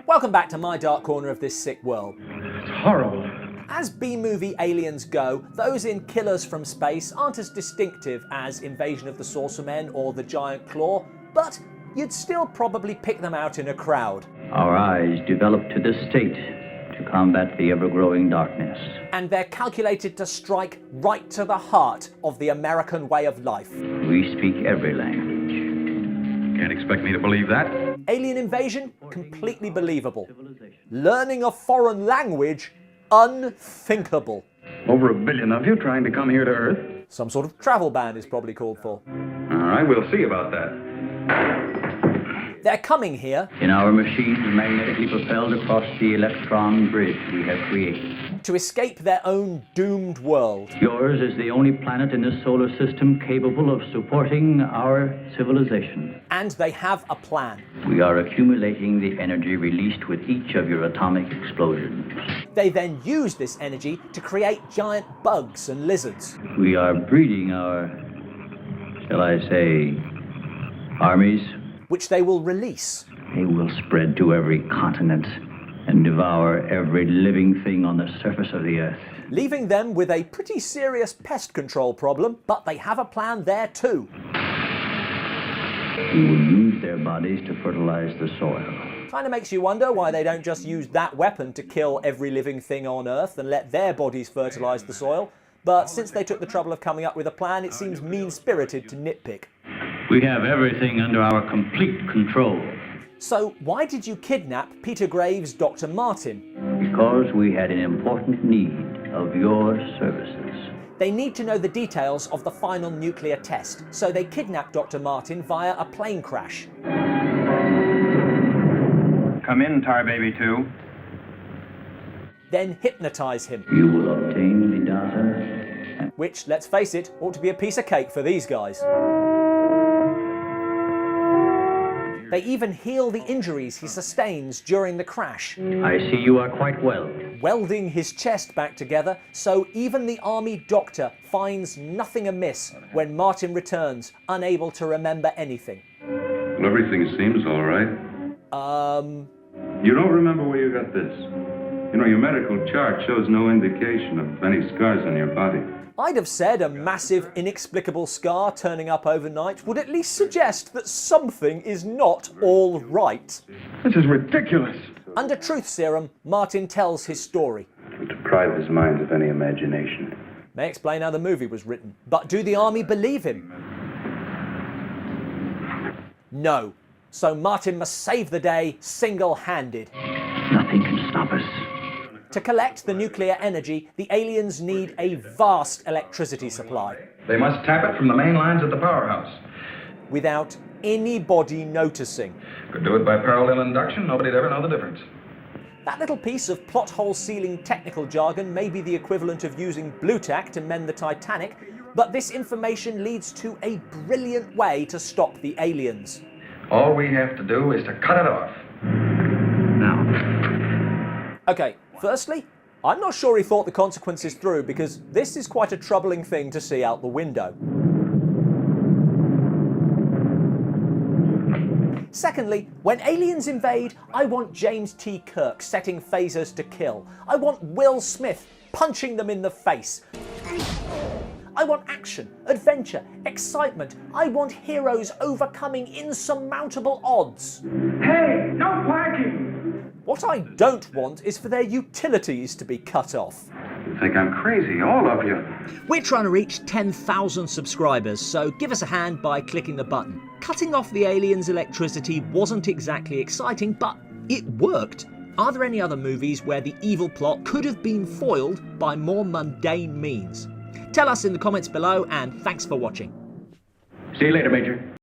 Welcome back to my dark corner of this sick world. It's horrible. As B-movie aliens go, those in Killers from Space aren't as distinctive as Invasion of the Saucermen or The Giant Claw, but you'd still probably pick them out in a crowd. Our eyes developed to this state to combat the ever-growing darkness. And they're calculated to strike right to the heart of the American way of life. We speak every language. Can't expect me to believe that. Alien invasion? Completely believable. Learning a foreign language? Unthinkable. Over 1 billion of you trying to come here to Earth? Some sort of travel ban is probably called for. All right, we'll see about that. They're coming here In our machines magnetically propelled across the electron bridge we have created. to escape their own doomed world. Yours is the only planet in this solar system capable of supporting our civilization. And they have a plan. We are accumulating the energy released with each of your atomic explosions. They then use this energy to create giant bugs and lizards. We are breeding our, shall I say, armies. Which they will release. They will spread to every continent and devour every living thing on the surface of the Earth. Leaving them with a pretty serious pest control problem, but they have a plan there too. We will use their bodies to fertilize the soil. Kinda makes you wonder why they don't just use that weapon to kill every living thing on Earth and let their bodies fertilize the soil. But since they took the trouble of coming up with a plan, it seems mean-spirited to nitpick. We have everything under our complete control. So why did you kidnap Peter Graves' Dr. Martin? Because we had an important need of your services. They need to know the details of the final nuclear test, so they kidnap Dr. Martin via a plane crash. Come in, Tar Baby 2. Then hypnotize him, You will obtain the data. which, let's face it, ought to be a piece of cake for these guys. They even heal the injuries he sustains during the crash, I see you are quite well. welding his chest back together so even the army doctor finds nothing amiss when Martin returns, unable to remember anything. Well, everything seems all right. You don't remember where you got this? You know, your medical chart shows no indication of any scars on your body. I'd have said a massive, inexplicable scar turning up overnight would at least suggest that something is not all right. This is ridiculous. Under truth serum, Martin tells his story. To deprive his mind of any imagination. May explain how the movie was written. But do the army believe him? No. So Martin must save the day single-handed. Nothing can stop us. To collect the nuclear energy, the aliens need a vast electricity supply, They must tap it from the main lines at the powerhouse. without anybody noticing. Could do it by parallel induction. Nobody'd ever know the difference. That little piece of plot hole sealing technical jargon may be the equivalent of using blue tack to mend the Titanic, but this information leads to a brilliant way to stop the aliens. All we have to do is to cut it off. Now, Okay, firstly, I'm not sure he thought the consequences through because this is quite a troubling thing to see out the window. Secondly, when aliens invade, I want James T. Kirk setting phasers to kill. I want Will Smith punching them in the face. I want action, adventure, excitement. I want heroes overcoming insurmountable odds. Hey, no quacking! What I don't want is for their utilities to be cut off. You think I'm crazy, all of you. We're trying to reach 10,000 subscribers, so give us a hand by clicking the button. Cutting off the aliens' electricity wasn't exactly exciting, but it worked. Are there any other movies where the evil plot could have been foiled by more mundane means? Tell us in the comments below, and thanks for watching. see you later, Major.